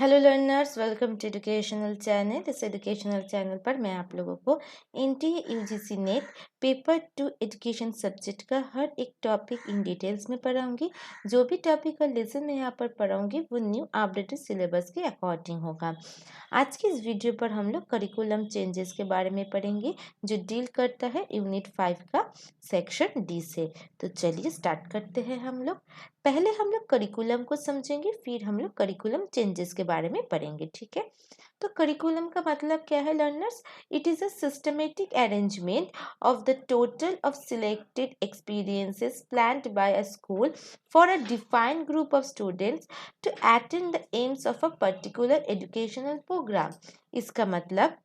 Hello learners, welcome to educational channel. इस educational channel पर मैं आप लोगों को NTA UGC NET paper 2 education subject का हर एक टॉपिक इन डिटेल्स में पढ़ाऊंगी। जो भी टॉपिक और लेसन मैं यहाँ पर पढ़ाऊंगी वो न्यू अपडेटेड सिलेबस के अकॉर्डिंग होगा। आज की इस वीडियो पर हम लोग करिकुलम चेंजेस के बारे में पढ़ेंगे, जो डील करता है यूनिट 5 का सेक्शन डी से। तो चलिए स्टार्ट करते हैं हम लोग। पहले हम लोग करिकुलम को समझेंगे, फिर हम लोग करिकुलम चेंजेस के बारे में पढ़ेंगे, ठीक है। तो करिकुलम का मतलब क्या है learners? It is a systematic arrangement of the total of selected experiences planned by a school for a defined group of students to attend the aims of a particular educational program. इसका मतलब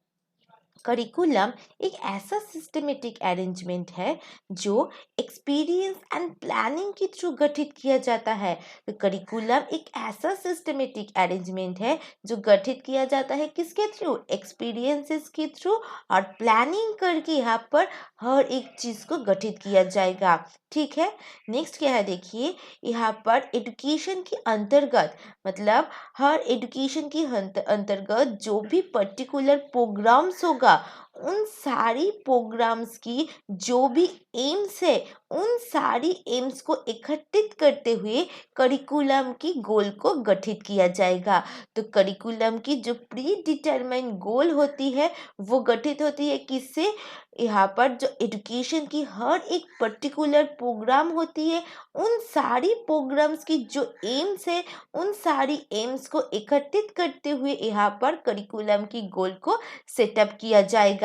curriculum एक ऐसा systematic arrangement है जो experience and planning के through गठित किया जाता है। तो करिकुलम एक ऐसा सिस्टमेटिक अरेंजमेंट है जो गठित किया जाता है किसके थ्रू? एक्सपीरियंसेस के थ्रू, और प्लानिंग करके यहाँ पर हर एक चीज को गठित किया जाएगा, ठीक है। नेक्स्ट क्या है देखिए, यहाँ पर एजुकेशन के अंतर्गत मतलब हर एजुकेशन के अंतर्गत जो भी पर्टिकुलर प्रोग्राम्स होगा, उन सारी प्रोग्राम्स की जो भी एम्स है, उन सारी एम्स को इकट्ठित करते हुए करिकुलम की गोल को गठित किया जाएगा। तो करिकुलम की जो प्री डिटरमाइंड गोल होती है वो गठित होती है किससे? यहाँ पर जो एजुकेशन की हर एक पर्टिकुलर प्रोग्राम होती है, उन सारी प्रोग्राम्स की जो एम्स है, उन सारी एम्स को इकट्ठित करते हुए यहाँ पर करिकुलम की गोल को सेटअप किया जाएगा।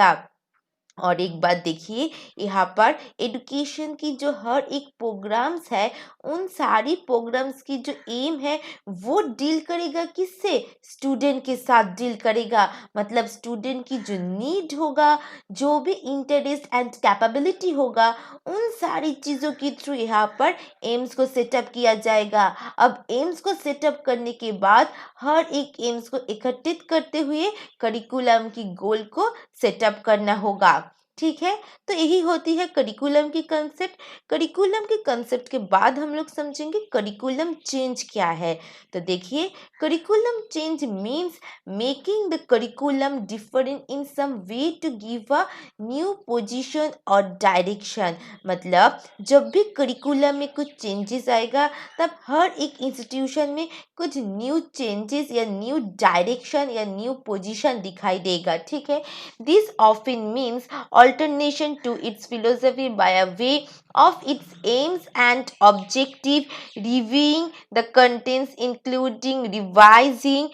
और एक बात देखिए, यहाँ पर एजुकेशन की जो हर एक प्रोग्राम्स है, उन सारी प्रोग्राम्स की जो एम है वो डील करेगा किससे? स्टूडेंट के साथ डील करेगा। मतलब स्टूडेंट की जो नीड होगा, जो भी इंटरेस्ट एंड कैपेबिलिटी होगा, उन सारी चीज़ों के थ्रू यहाँ पर एम्स को सेटअप किया जाएगा। अब एम्स को सेटअप करने के बाद हर एक एम्स को इकट्ठित करते हुए करिकुलम की गोल को सेटअप करना होगा, ठीक है। तो यही होती है करिकुलम की कंसेप्ट। करिकुलम के कंसेप्ट के बाद हम लोग समझेंगे करिकुलम चेंज क्या है। तो देखिए, curriculum change means making the curriculum different in some way to give a new position और डायरेक्शन। मतलब जब भी करिकुलम में कुछ चेंजेस आएगा, तब हर एक इंस्टीट्यूशन में कुछ न्यू चेंजेस या न्यू डायरेक्शन या न्यू पोजीशन दिखाई देगा, ठीक है। This often means alternation to its philosophy by a way of its aims and objective, reviewing the contents, including revising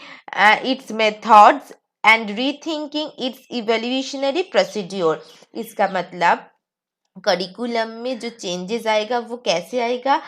its methods and rethinking its evaluationary procedure। इसका मतलब curriculum में जो changes आएगा वो कैसे आएगा?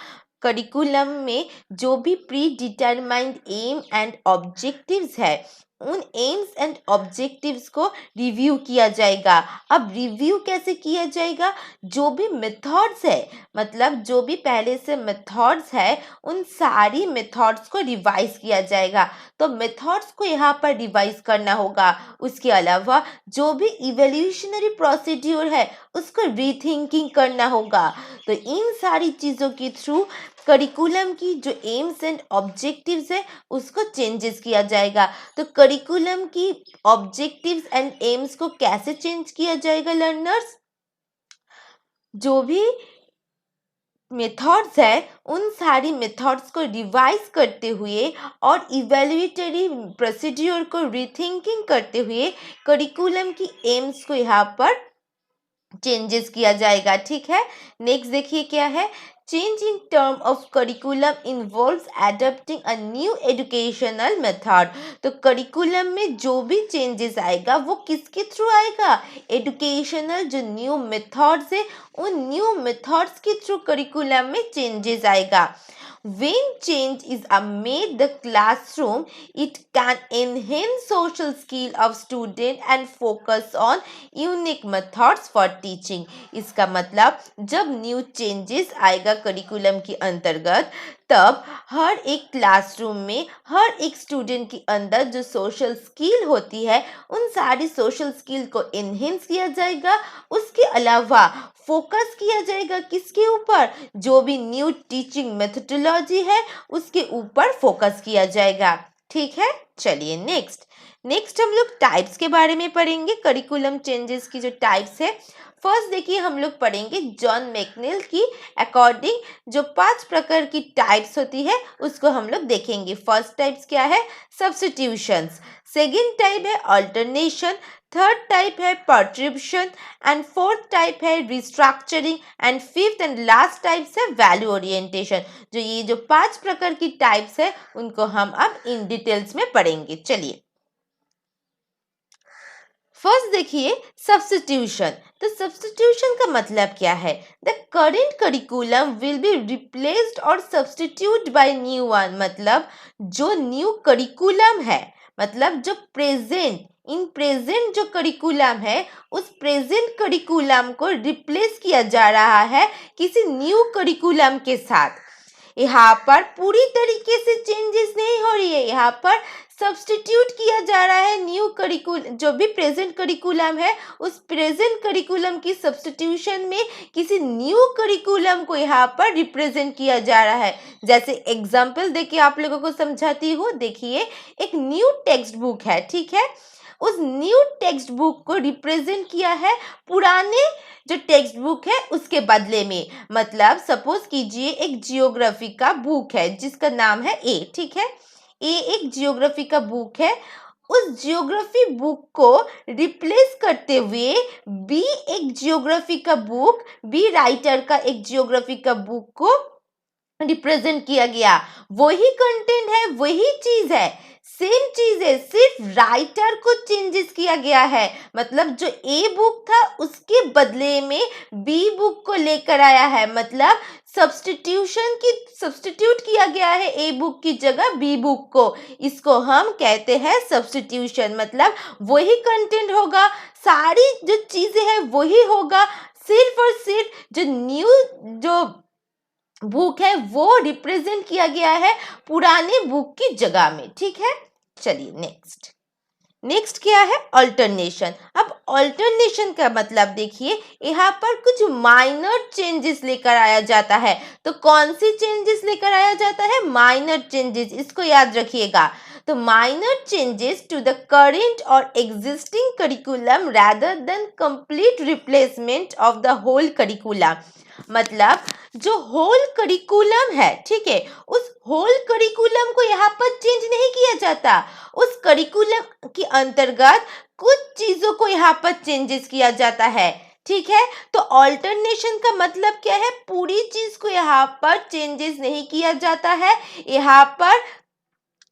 करिकुलम में जो भी predetermined aim and objectives है, उन एम्स एंड ऑब्जेक्टिव्स को रिव्यू किया जाएगा। अब रिव्यू कैसे किया जाएगा? जो भी मेथड्स है, मतलब जो भी पहले से मेथड्स है, उन सारी मेथड्स को रिवाइज किया जाएगा। तो मेथड्स को यहाँ पर रिवाइज करना होगा। उसके अलावा जो भी इवोल्यूशनरी प्रोसीड्यूर है उसको रीथिंकिंग करना होगा। तो इन सारी चीज़ों के थ्रू करिकुलम की जो एम्स एंड ऑब्जेक्टिव्स है उसको चेंजेस किया जाएगा। तो करिकुलम की ऑब्जेक्टिव्स एंड एम्स को कैसे चेंज किया जाएगा लर्नर्स? जो भी मेथड्स है, उन सारी मेथड्स को रिवाइज करते हुए और इवैल्यूएटरी प्रोसीड्यूर को रीथिंकिंग करते हुए करिकुलम की एम्स को यहाँ पर चेंजेस किया जाएगा, ठीक है। नेक्स्ट देखिए क्या है, change in term of curriculum involves adopting a new educational method. तो करिकुलम में जो भी चेंजेस आएगा वो किसके थ्रू आएगा? एजुकेशनल जो न्यू मेथड्स है, उन न्यू मेथड्स के थ्रू करिकुलम में चेंजेस आएगा। When change is made the classroom, it can enhance social skill of student and focus on unique methods for teaching। इसका मतलब जब न्यू चेंजेस आएगा करिकुलम के अंतर्गत, तब हर एक क्लासरूम में हर एक स्टूडेंट के अंदर जो सोशल स्किल होती है, उन सारी सोशल स्किल को एनहेंस किया जाएगा। उसके अलावा फोकस किया जाएगा किसके ऊपर? जो भी न्यू टीचिंग मेथोडोलॉजी है उसके ऊपर फोकस किया जाएगा। ठीक है, चलिए नेक्स्ट हम लोग टाइप्स के बारे में पढ़ेंगे, करिकुलम चेंजेस की जो टाइप्स है। फर्स्ट देखिए हम लोग पढ़ेंगे जॉन मैकनेल की अकॉर्डिंग जो 5 प्रकार की टाइप्स होती है उसको हम लोग देखेंगे। फर्स्ट टाइप्स क्या है? सब्स्टिट्यूशंस। सेकंड टाइप है अल्टरनेशन। थर्ड टाइप है परट्रिब्यूशन एंड फोर्थ टाइप है restructuring and fifth and last types है वैल्यू ओरिएंटेशन। जो ये जो 5 प्रकार की टाइप्स है उनको हम अब इन डिटेल्स में पढ़ेंगे। चलिए फर्स्ट देखिए सब्स्टिट्यूशन। तो सब्स्टिट्यूशन का मतलब क्या है? The current curriculum will be replaced और सब्स्टिट्यूट बाय न्यू वन। मतलब जो न्यू करिकुलम है, मतलब जो प्रेजेंट जो करिकुलम है उस प्रेजेंट करिकुलम को रिप्लेस किया जा रहा है किसी न्यू करिकुलम के साथ। यहाँ पर पूरी तरीके से चेंजेस नहीं हो रही है, यहाँ पर सब्स्टिट्यूट किया जा रहा है न्यू करिकुलम, जो भी प्रेजेंट करिकुलम है उस प्रेजेंट करिकुलम की सब्स्टिट्यूशन में किसी न्यू करिकुलम को यहाँ पर रिप्रेजेंट किया जा रहा है। जैसे एग्जाम्पल देके आप लोगों को समझाती हूँ। देखिए एक न्यू टेक्स्ट बुक है, ठीक है, उस न्यू टेक्स्ट बुक को रिप्रेजेंट किया है पुराने जो टेक्स्ट बुक है उसके बदले में। मतलब सपोज कीजिए एक जियोग्राफी का बुक है जिसका नाम है ए, ठीक है, ए एक जियोग्राफी का बुक है, उस जियोग्राफी बुक को रिप्लेस करते हुए बी एक जियोग्राफी का बुक, बी राइटर का एक जियोग्राफी का बुक को रिप्रेजेंट किया गया। वही कंटेंट है, वही चीज है, सेम चीज है, सिर्फ राइटर को चेंजेस किया गया है। मतलब जो ए बुक था उसके बदले में बी बुक को लेकर आया है। मतलब सब्स्टिट्यूट किया गया है ए बुक की जगह बी बुक को। इसको हम कहते हैं सब्स्टिट्यूशन। मतलब वही कंटेंट होगा, सारी जो चीजें हैं वही होगा, सिर्फ और सिर्फ जो न्यू जो बुक है वो रिप्रेजेंट किया गया है पुराने बुक की जगह में। ठीक है, चलिए नेक्स्ट क्या है? अल्टरनेशन। अब अल्टरनेशन का मतलब देखिए यहाँ पर कुछ माइनर चेंजेस लेकर आया जाता है। तो कौन सी चेंजेस लेकर आया जाता है? माइनर चेंजेस, इसको याद रखिएगा। तो minor changes to the current और existing curriculum rather than complete replacement of the whole curriculum. मतलब जो होल करिकुलम है, ठीक है, उस होल करिकुलम को यहाँ पर चेंज नहीं किया जाता, उस करिकुलम के अंतर्गत कुछ चीजों को यहाँ पर चेंजेस किया जाता है। ठीक है, तो ऑल्टरनेशन का मतलब क्या है? पूरी चीज को यहाँ पर चेंजेस नहीं किया जाता है, यहाँ पर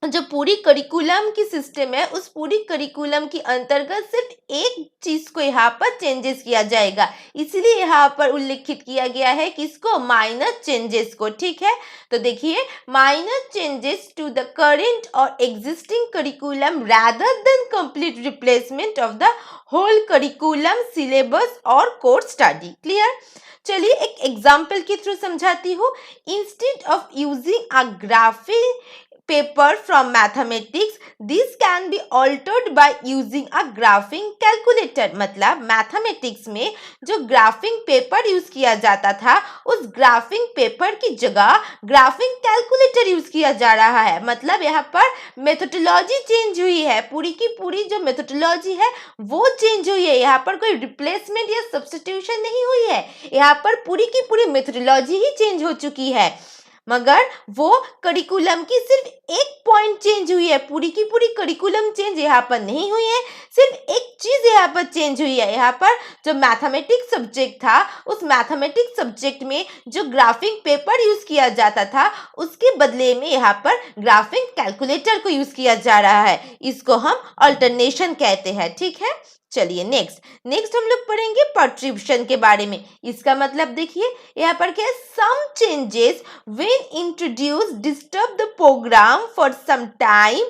जो पूरी करिकुलम की सिस्टम है उस पूरी करिकुलम के अंतर्गत सिर्फ एक चीज को यहाँ पर चेंजेस किया जाएगा। इसलिए यहाँ पर उल्लेखित किया गया है किसको? माइनर चेंजेस को। ठीक है, तो देखिए minor changes to the current और existing curriculum rather than complete replacement of the whole curriculum syllabus और कोर्स स्टडी। क्लियर? चलिए एक एग्जाम्पल के थ्रू समझाती हूँ। Instead of using a graphic paper from mathematics, this can be altered by using a graphing calculator। मतलब mathematics में जो graphic paper use किया जाता था उस ग्राफिंग पेपर की जगह ग्राफिंग कैलकुलेटर यूज किया जा रहा है। मतलब यहाँ पर मेथोडोलॉजी चेंज हुई है, पूरी की पूरी जो मेथोडोलॉजी है वो चेंज हुई है। यहाँ पर कोई रिप्लेसमेंट या सब्स्टिट्यूशन नहीं हुई है, यहाँ पर पूरी की पूरी मेथोडोलॉजी ही चेंज हो चुकी है, मगर वो करिकुलम की सिर्फ एक पॉइंट चेंज हुई है, पूरी की पूरी करिकुलम चेंज यहाँ पर नहीं हुई है, सिर्फ एक चीज यहाँ पर चेंज हुई है। यहाँ पर जो मैथमेटिक्स सब्जेक्ट था उस मैथमेटिक्स सब्जेक्ट में जो ग्राफिंग पेपर यूज किया जाता था उसके बदले में यहाँ पर ग्राफिंग कैलकुलेटर को यूज किया जा रहा है। इसको हम अल्टरनेशन कहते हैं। ठीक है, चलिए नेक्स्ट हम लोग पढ़ेंगे परट्रिब्यूशन के बारे में। इसका मतलब देखिए यहाँ पर क्या है? Some changes when introduce disturb the program for some time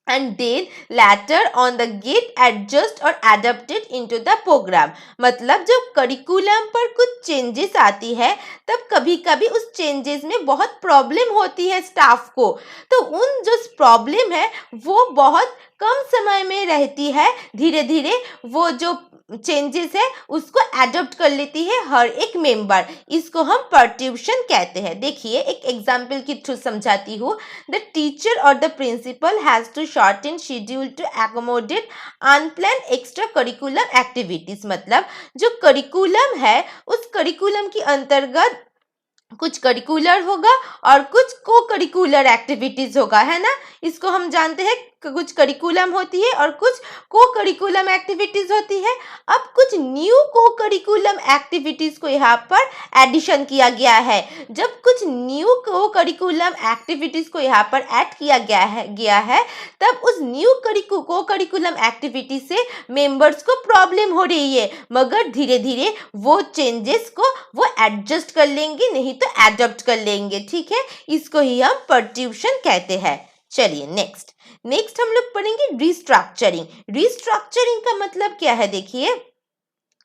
and then later on the get adjust or adapted into the program। मतलब जब करिकुलम पर कुछ चेंजेस आती है तब कभी कभी उस चेंजेस में बहुत प्रॉब्लम होती है स्टाफ को, तो उन जो प्रॉब्लम है वो बहुत कम समय में रहती है, धीरे धीरे वो जो चेंजेस है उसको एडॉप्ट कर लेती है हर एक मेंबर। इसको हम पर्ट्यूशन कहते हैं। देखिए एक एग्जाम्पल के थ्रू समझाती हूँ। द टीचर और the principal has to shorten schedule to accommodate unplanned extra curriculum activities. मतलब जो करिकुलम है उस करिकुलम के अंतर्गत कुछ करिकुलर होगा और कुछ को करिकुलर एक्टिविटीज होगा, है ना। इसको हम जानते हैं कुछ करिकुलम होती है और कुछ को करिकुलम एक्टिविटीज होती है। अब कुछ न्यू को करिकुलम एक्टिविटीज को यहाँ पर एडिशन किया गया है। जब कुछ न्यू को करिकुलम एक्टिविटीज को यहाँ पर ऐड किया गया है तब उस न्यू को करिकुलम एक्टिविटी से मेंबर्स को प्रॉब्लम हो रही है, मगर धीरे धीरे वो चेंजेस को वो एडजस्ट कर लेंगे, नहीं तो एडॉप्ट कर लेंगे। ठीक है, इसको ही हम पर्ट्यूशन कहते हैं। चलिए नेक्स्ट हम लोग पढ़ेंगे रिस्ट्रक्चरिंग। रिस्ट्रक्चरिंग का मतलब क्या है? देखिए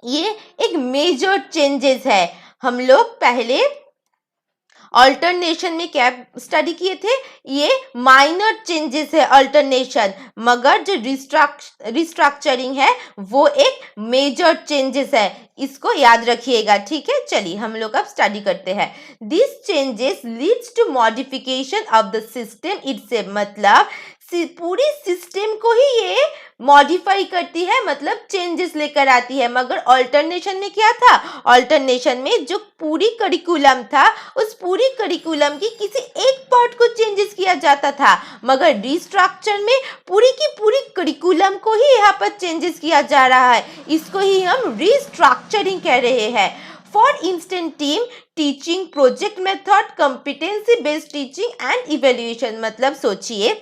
ये एक मेजर चेंजेस है। हम लोग पहले अल्टरनेशन में क्या स्टडी किए थे? ये माइनर चेंजेस है अल्टरनेशन, मगर जो रिस्ट्रक्चरिंग है वो एक मेजर चेंजेस है। इसको याद रखिएगा, ठीक है। चलिए हम लोग अब स्टडी करते हैं। This changes leads to modification of the system itself. मतलब पूरी सिस्टम को ही ये मॉडिफाई करती है, मतलब चेंजेस लेकर आती है। मगर अल्टरनेशन में क्या था? अल्टरनेशन में जो पूरी करिकुलम था उस पूरी करिकुलम की किसी एक पार्ट को चेंजेस किया जाता था, मगर रिस्ट्रक्चर में पूरी की पूरी करिकुलम को ही यहाँ पर चेंजेस किया जा रहा है। इसको ही हम रिस्ट्रक्चरिंग कह रहे हैं। For instant team teaching, project method, competency based teaching and evaluation. मतलब सोचिए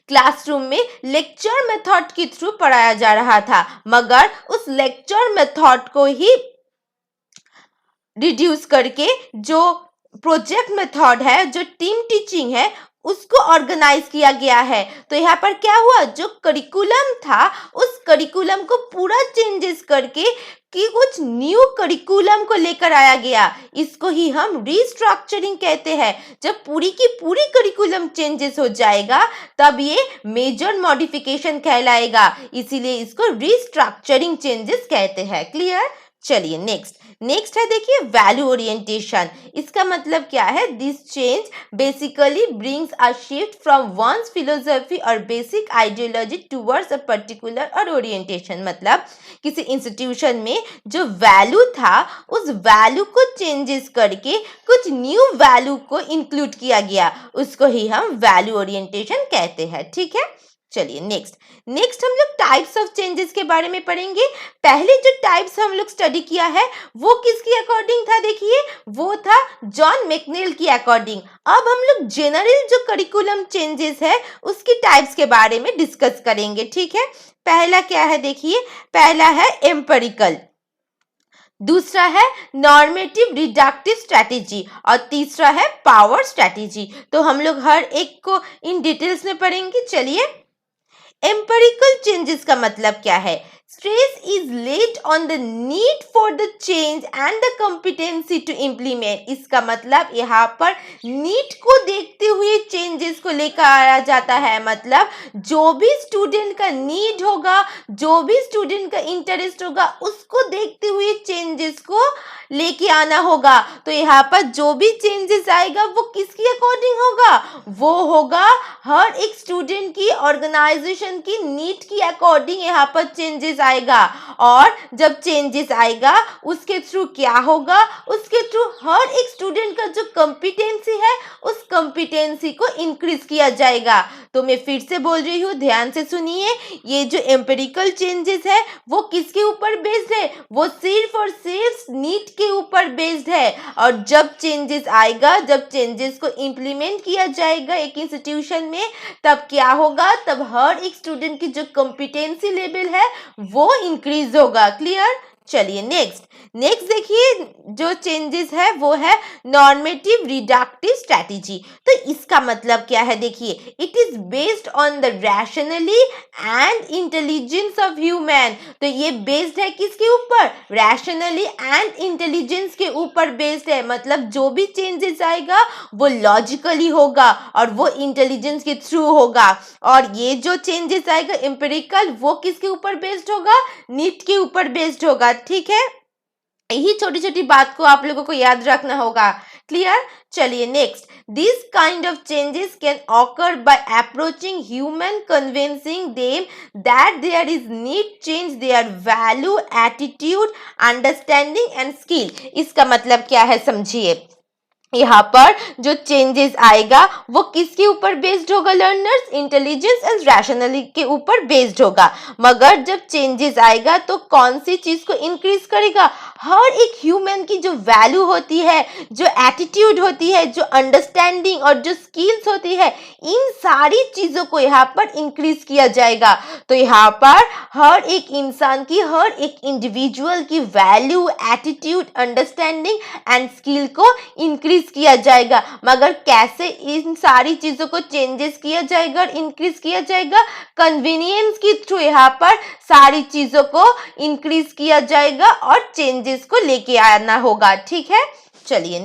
क्लासरूम में लेक्चर मेथड के थ्रू पढ़ाया जा रहा था, मगर उस लेक्चर मेथड को ही रिड्यूस करके जो प्रोजेक्ट मेथड है, जो टीम टीचिंग है, उसको ऑर्गेनाइज किया गया है। तो यहाँ पर क्या हुआ? जो करिकुलम था उस करिकुलम को पूरा चेंजेस करके कि कुछ न्यू करिकुलम को लेकर आया गया। इसको ही हम रिस्ट्रक्चरिंग कहते हैं। जब पूरी की पूरी करिकुलम चेंजेस हो जाएगा तब ये मेजर मॉडिफिकेशन कहलाएगा, इसीलिए इसको रिस्ट्रक्चरिंग चेंजेस कहते हैं। क्लियर? चलिए नेक्स्ट है, देखिए वैल्यू ओरिएंटेशन। इसका मतलब क्या है? This change basically brings a shift from one's philosophy और basic ideology towards a particular और ओरिएंटेशन। मतलब किसी इंस्टीट्यूशन में जो वैल्यू था उस वैल्यू को चेंजेस करके कुछ न्यू वैल्यू को इंक्लूड किया गया, उसको ही हम वैल्यू ओरिएंटेशन कहते हैं। ठीक है, चलिए नेक्स्ट हम लोग टाइप्स ऑफ चेंजेस के बारे में पढ़ेंगे। पहले जो टाइप्स हम लोग स्टडी किया है वो किसके अकॉर्डिंग था? देखिए वो था जॉन मैकनेल की अकॉर्डिंग। अब हम लोग जनरल जो करिकुलम चेंजेस है उसकी टाइप्स के बारे में डिस्कस करेंगे। ठीक है, पहला क्या है? देखिए पहला है एम्पिरिकल, दूसरा है नॉर्मेटिव रिडक्टिव स्ट्रैटेजी और तीसरा है पावर स्ट्रैटेजी। तो हम लोग हर एक को इन डिटेल्स में पढ़ेंगे। चलिए, एम्पिरिकल चेंजेस का मतलब क्या है? Stress is laid on the need for the change and the competency to implement. इसका मतलब यहाँ पर नीड को देखते हुए चेंजेस को लेकर आया जाता है। मतलब जो भी स्टूडेंट का नीड होगा, जो भी स्टूडेंट का इंटरेस्ट होगा, उसको देखते हुए चेंजेस को लेके आना होगा। तो यहाँ पर जो भी चेंजेस आएगा वो किसकी अकॉर्डिंग होगा? वो होगा हर एक स्टूडेंट की, ऑर्गेनाइजेशन की नीड की अकॉर्डिंग यहाँ पर चेंजेस आएगा। और जब चेंजेस आएगा उसके थ्रू क्या होगा? उसके थ्रू हर एक स्टूडेंट का जो कॉम्पिटेंसी है उस कॉम्पिटेंसी को इंक्रीज किया जाएगा। तो मैं फिर से बोल रही हूँ, ध्यान से सुनिए। ये जो एम्पिरिकल चेंजेस है वो किसके ऊपर बेस्ड है? वो सिर्फ और सिर्फ नीड के ऊपर बेस्ड है। और जब चेंजेस आएगा, जब चेंजेस को इम्प्लीमेंट किया जाएगा एक इंस्टीट्यूशन में, तब क्या होगा? तब हर एक स्टूडेंट की जो कॉम्पिटेंसी लेवल है वो इंक्रीज होगा। क्लियर? चलिए नेक्स्ट देखिए, जो चेंजेस है वो है नॉर्मेटिव रिडक्टिव स्ट्रैटेजी। तो इसका मतलब क्या है, देखिए, it is based on the rationally and intelligence of human. तो ये बेस्ड है किसके ऊपर, रैशनली एंड इंटेलिजेंस के ऊपर बेस्ड है। मतलब जो भी चेंजेस आएगा वो लॉजिकली होगा और वो इंटेलिजेंस के थ्रू होगा। और ये जो चेंजेस आएगा एम्पिरिकल, वो किसके ऊपर बेस्ड होगा, नीट के ऊपर बेस्ड होगा। ठीक है, यही छोटी छोटी बात को आप लोगों को याद रखना होगा। क्लियर? चलिए next, this kind of changes can occur by approaching human, convincing them that there is need change their value, attitude, understanding and skill. इसका मतलब क्या है समझिए, यहाँ पर जो चेंजेस आएगा वो किसके ऊपर बेस्ड होगा लर्नर्स, इंटेलिजेंस एंड रैशनलिटी के ऊपर बेस्ड होगा। मगर जब चेंजेस आएगा तो कौन सी चीज को इंक्रीज करेगा, हर एक ह्यूमन की जो वैल्यू होती है, जो एटीट्यूड होती है, जो अंडरस्टैंडिंग और जो स्किल्स होती है, इन सारी चीजों को यहाँ पर इंक्रीज किया जाएगा। तो यहाँ पर हर एक इंसान की, हर एक इंडिविजुअल की value, attitude, understanding and skill को इंक्रीज किया जाएगा। मगर कैसे इन सारी चीजों को चेंजेस किया जाएगा और इंक्रीज किया जाएगा, कन्वीनियंस के थ्रू यहाँ पर सारी चीजों को इंक्रीज किया जाएगा और चेंजेस को लेके आना होगा। ठीक है, चलिए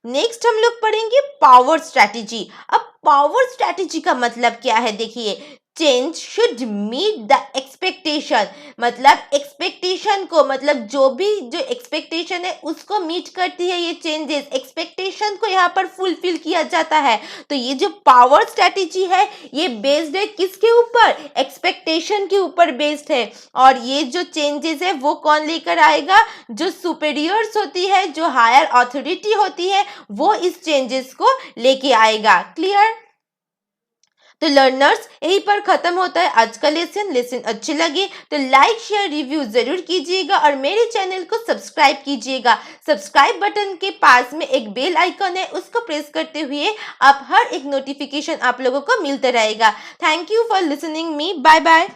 नेक्स्ट हम लोग पढ़ेंगे पावर स्ट्रैटेजी। अब पावर स्ट्रैटेजी का मतलब क्या है, देखिए, change should meet the expectation. मतलब एक्सपेक्टेशन को, मतलब जो एक्सपेक्टेशन है उसको मीट करती है ये चेंजेस, एक्सपेक्टेशन को यहाँ पर फुलफिल किया जाता है। तो ये जो पावर स्ट्रैटेजी है ये बेस्ड है किसके ऊपर, एक्सपेक्टेशन के ऊपर बेस्ड है। और ये जो चेंजेस है वो कौन लेकर आएगा, जो सुपेरियर्स होती है, जो हायर अथॉरिटी होती है, वो इस चेंजेस को लेके आएगा। क्लियर? तो लर्नर्स, यहीं पर खत्म होता है आज का लेसन अच्छे लगे तो लाइक शेयर रिव्यू जरूर कीजिएगा और मेरे चैनल को सब्सक्राइब कीजिएगा। सब्सक्राइब बटन के पास में एक बेल आइकन है, उसको प्रेस करते हुए आप हर एक नोटिफिकेशन आप लोगों को मिलता रहेगा। Thank you for listening me, bye bye.